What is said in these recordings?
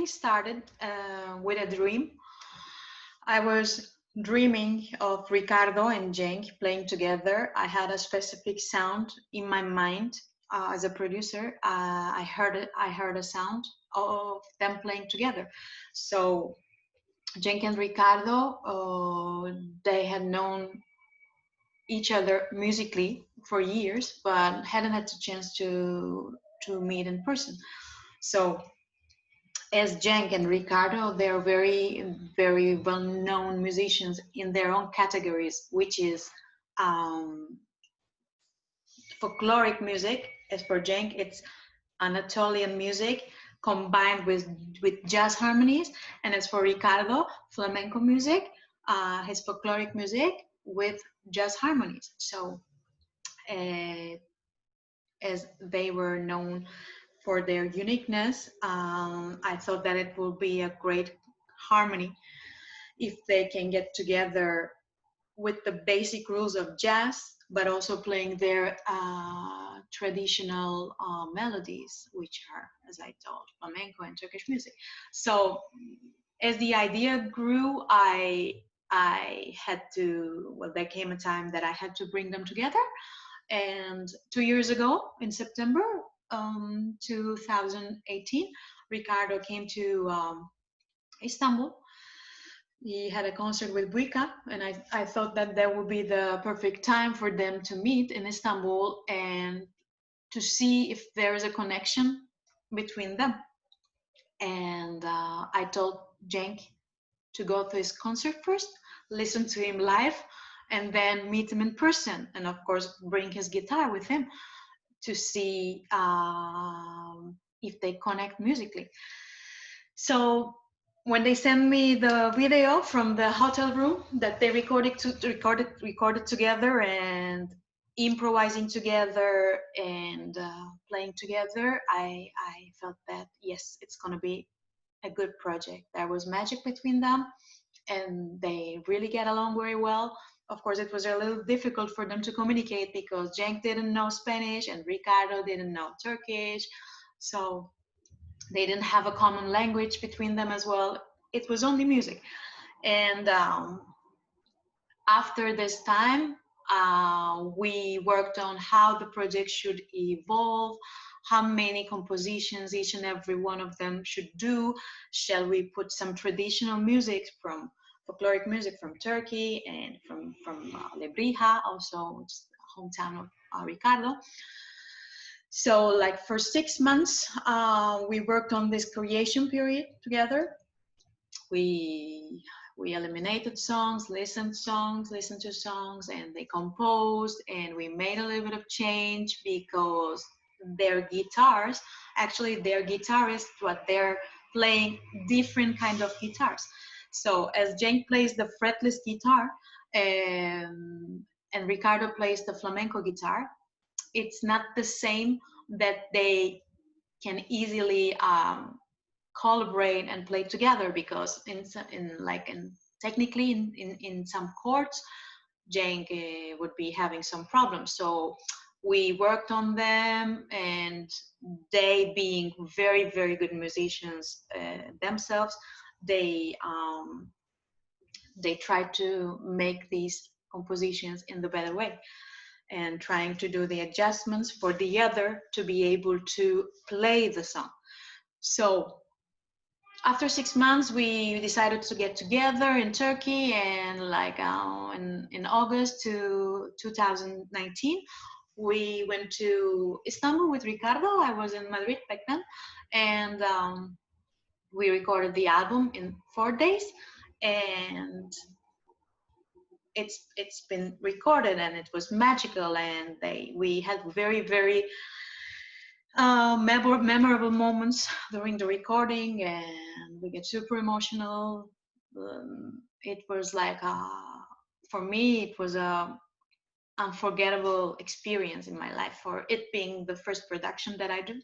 Started with a dream. I was dreaming of Ricardo and Cenk playing together. I had a specific sound in my mind as a producer. I heard a sound of them playing together. So Cenk and Ricardo, they had known each other musically for years, but hadn't had the chance to meet in person. So as Cenk and Ricardo, they're very well-known musicians in their own categories, which is folkloric music. As for Cenk, it's Anatolian music combined with jazz harmonies, and as for Ricardo, flamenco music, his folkloric music with jazz harmonies. So, as they were known for their uniqueness, I thought that it will be a great harmony if they can get together with the basic rules of jazz, but also playing their traditional melodies, which are, as I told, flamenco and Turkish music. So as the idea grew, I had to, well, there came a time that I had to bring them together. And 2 years ago, in September 2018, Ricardo came to Istanbul. He had a concert with Buika, and I thought that that would be the perfect time for them to meet in Istanbul and to see if there is a connection between them. And I told Cenk to go to his concert first, listen to him live, and then meet him in person, and of course bring his guitar with him to see if they connect musically. So when they sent me the video from the hotel room that they recorded together and improvising together and playing together, I felt that yes, it's gonna be a good project. There was magic between them, and they really get along very well. Of course, it was a little difficult for them to communicate because Cenk didn't know Spanish and Ricardo didn't know Turkish. So they didn't have a common language between them as well. It was only music. And after this time, we worked on how the project should evolve, how many compositions each and every one of them should do. Shall we put some traditional music from folkloric music from Turkey and from Lebrija, also hometown of Ricardo. So like for 6 months, we worked on this creation period together. We eliminated songs, listened to songs, and they composed, and we made a little bit of change because their guitars, actually their guitarists, what they're playing different kind of guitars. So as Cenk plays the fretless guitar and Ricardo plays the flamenco guitar, it's not the same that they can easily collaborate and play together, because technically in some chords, Cenk would be having some problems. So we worked on them, and they being very, very good musicians themselves, they tried to make these compositions in the better way and trying to do the adjustments for the other to be able to play the song. So after 6 months, we decided to get together in Turkey, and like in August to 2019, we went to Istanbul with Ricardo. I was in Madrid back then, and we recorded the album in 4 days, and it's been recorded, and it was magical, and we had very memorable moments during the recording, and we get super emotional. It was like for me, it was a unforgettable experience in my life, for it being the first production that I do.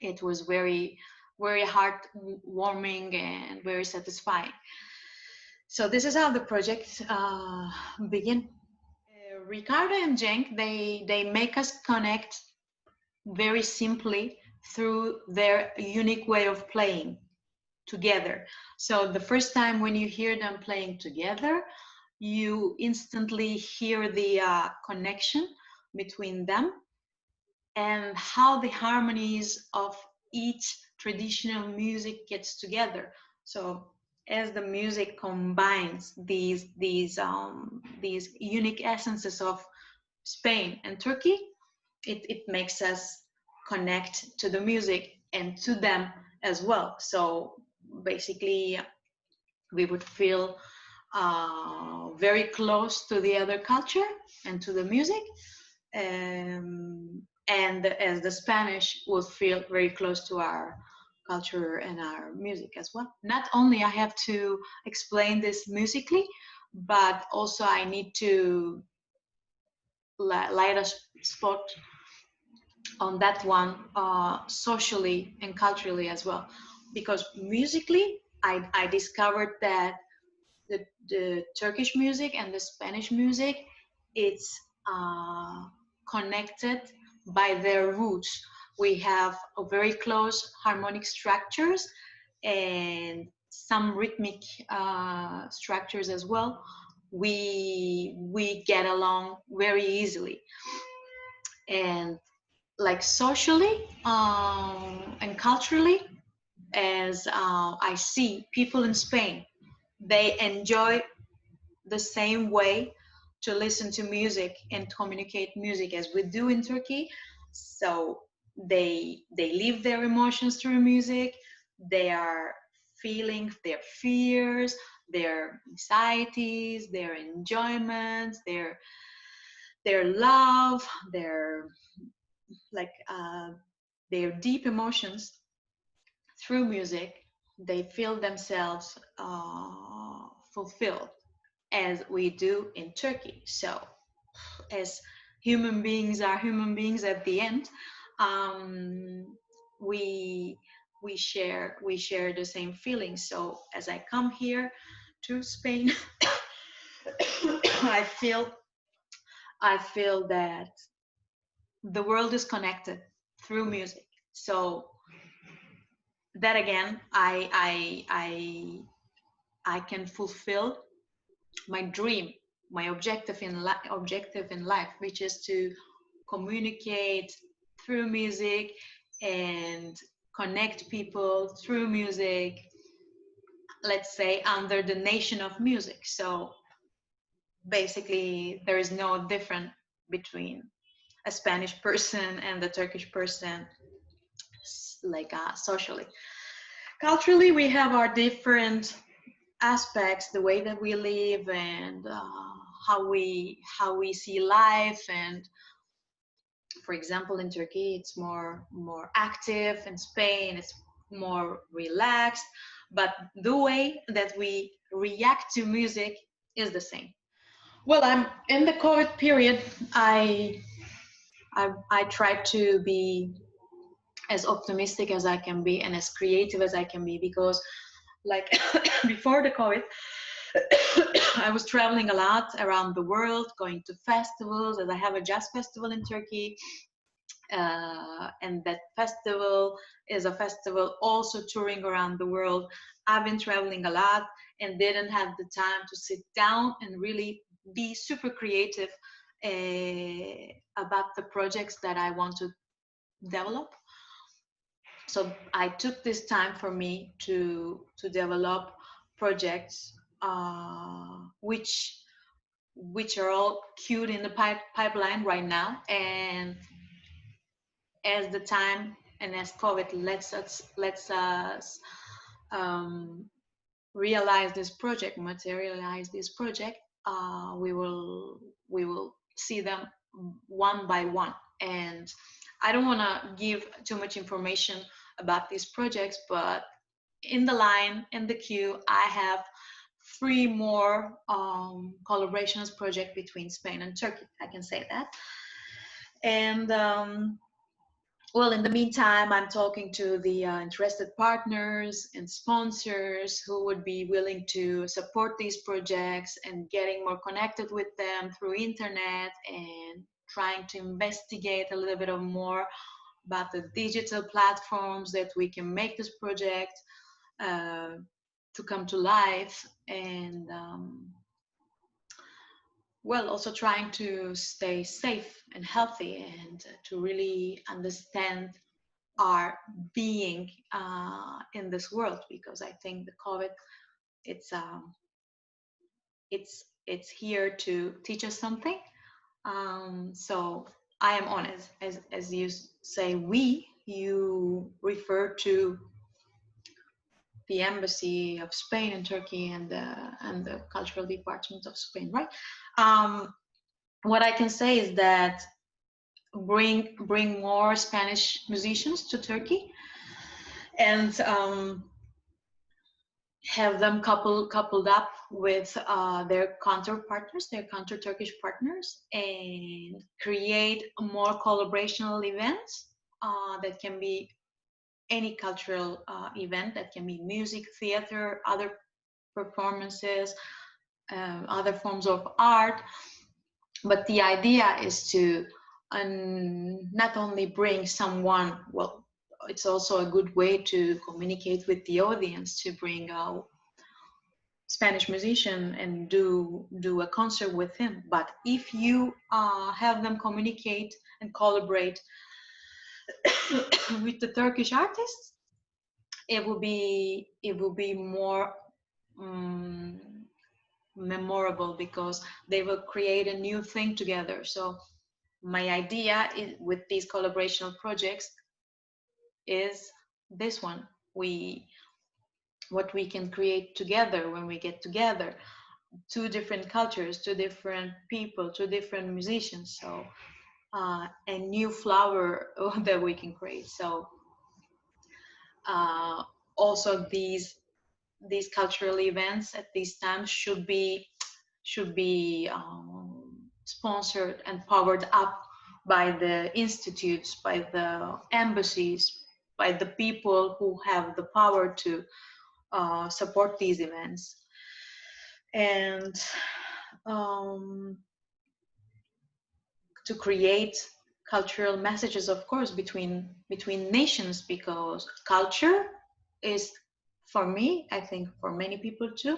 It was very heartwarming and very satisfying. So this is how the project began. Ricardo and Cenk, they make us connect very simply through their unique way of playing together. So the first time when you hear them playing together, you instantly hear the connection between them, and how the harmonies of each traditional music gets together. So as the music combines these unique essences of Spain and Turkey, it makes us connect to the music and to them as well. So basically, we would feel very close to the other culture and to the music, and as the Spanish would feel very close to our culture and our music as well. Not only I have to explain this musically, but also I need to light a spot on that one socially and culturally as well, because musically I discovered that the Turkish music and the Spanish music, it's connected by their roots. We have a very close harmonic structures and some rhythmic structures as well. We get along very easily, and like socially and culturally, as I see people in Spain, they enjoy the same way to listen to music and communicate music as we do in Turkey. So they live their emotions through music. They are feeling their fears, their anxieties, their enjoyments, their love, like their deep emotions through music. They feel themselves fulfilled as we do in Turkey. So as human beings are human beings at the end, we share the same feelings. So as I come here to Spain, I feel that the world is connected through music. So that again, I can fulfill my dream, my objective in life, which is to communicate through music and connect people through music, let's say under the nation of music. So basically there is no difference between a Spanish person and the Turkish person, like socially. Culturally, we have our different aspects, the way that we live, and how we see life. And for example, in Turkey, it's more active. In Spain, it's more relaxed. But the way that we react to music is the same. Well, I'm in the COVID period. I tried to be as optimistic as I can be and as creative as I can be, because like before the COVID, I was traveling a lot around the world, going to festivals, as I have a jazz festival in Turkey. And that festival is a festival also touring around the world. I've been traveling a lot and didn't have the time to sit down and really be super creative about the projects that I want to develop. So I took this time for me to develop projects which are all queued in the pipeline right now. And as the time and as COVID lets us realize this project, materialize this project, we will see them one by one. And I don't want to give too much information about these projects, but in the line, in the queue, I have 3 more collaborations project between Spain and Turkey. I can say that. And well, in the meantime, I'm talking to the interested partners and sponsors who would be willing to support these projects, and getting more connected with them through internet, and trying to investigate a little bit more about the digital platforms that we can make this project to come to life. And well, also trying to stay safe and healthy, and to really understand our being in this world, because I think the COVID, it's here to teach us something. So I am on it, as you say, you refer to the embassy of Spain and Turkey, and the cultural department of Spain, right? What I can say is that bring more Spanish musicians to Turkey, and have them coupled up with their counterpartners, their counter-Turkish partners, and create more collaborational events that can be any cultural event, that can be music, theater, other performances, other forms of art. But the idea is to not only bring someone, well, it's also a good way to communicate with the audience, to bring a Spanish musician and do a concert with him. But if you have them communicate and collaborate with the Turkish artists, it will be more memorable, because they will create a new thing together. So my idea with these collaborational projects is this one: what we can create together when we get together, 2 different cultures, 2 different people, 2 different musicians. So a new flower that we can create. So also these cultural events at these times should be sponsored and powered up by the institutes, by the embassies, by the people who have the power to support these events. And to create cultural messages, of course, between nations, because culture is, for me, I think for many people too,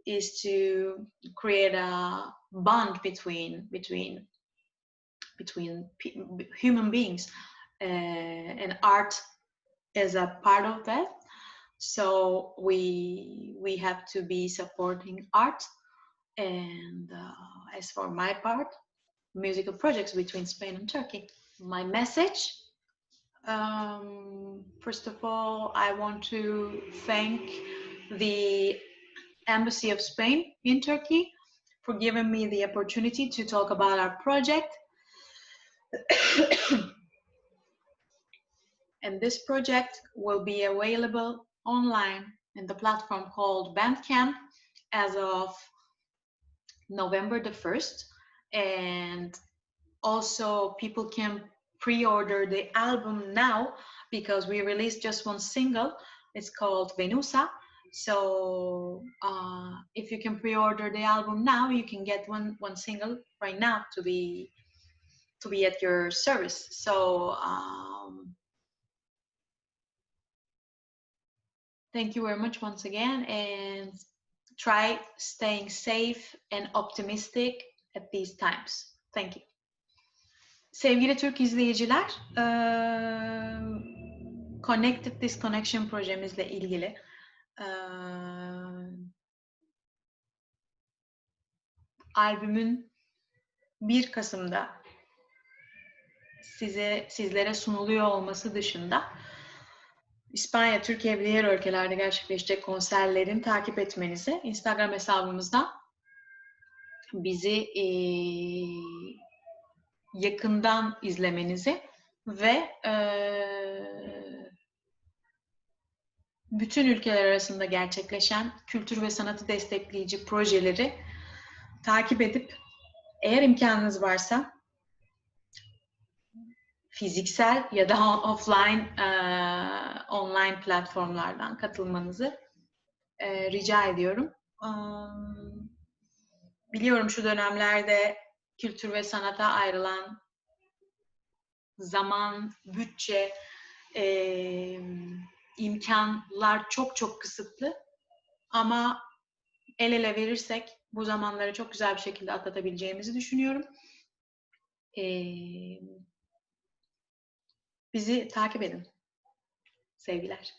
is to create a bond between human beings, and art is a part of that. So we have to be supporting art. And as for my part, musical projects between Spain and Turkey. My message, first of all, I want to thank the Embassy of Spain in Turkey for giving me the opportunity to talk about our project. And this project will be available online in the platform called Bandcamp as of November the 1st. And also people can pre-order the album now, because we released just 1 single. It's called Venusa. So if you can pre-order the album now, you can get one single right now to be at your service. So thank you very much once again, and try staying safe and optimistic at these times. Thank you. Sevgili Türk izleyiciler, Connected Disconnection projemizle ilgili albümün 1 Kasım'da sizlere sunuluyor olması dışında İspanya, Türkiye ve diğer ülkelerde gerçekleşecek konserlerin takip etmenizi, Instagram hesabımızdan bizi yakından izlemenizi ve bütün ülkeler arasında gerçekleşen kültür ve sanatı destekleyici projeleri takip edip eğer imkanınız varsa fiziksel ya da offline, online platformlardan katılmanızı rica ediyorum. Biliyorum şu dönemlerde kültür ve sanata ayrılan zaman, bütçe, imkanlar çok çok kısıtlı. Ama el ele verirsek bu zamanları çok güzel bir şekilde atlatabileceğimizi düşünüyorum. Bizi takip edin. Sevgiler.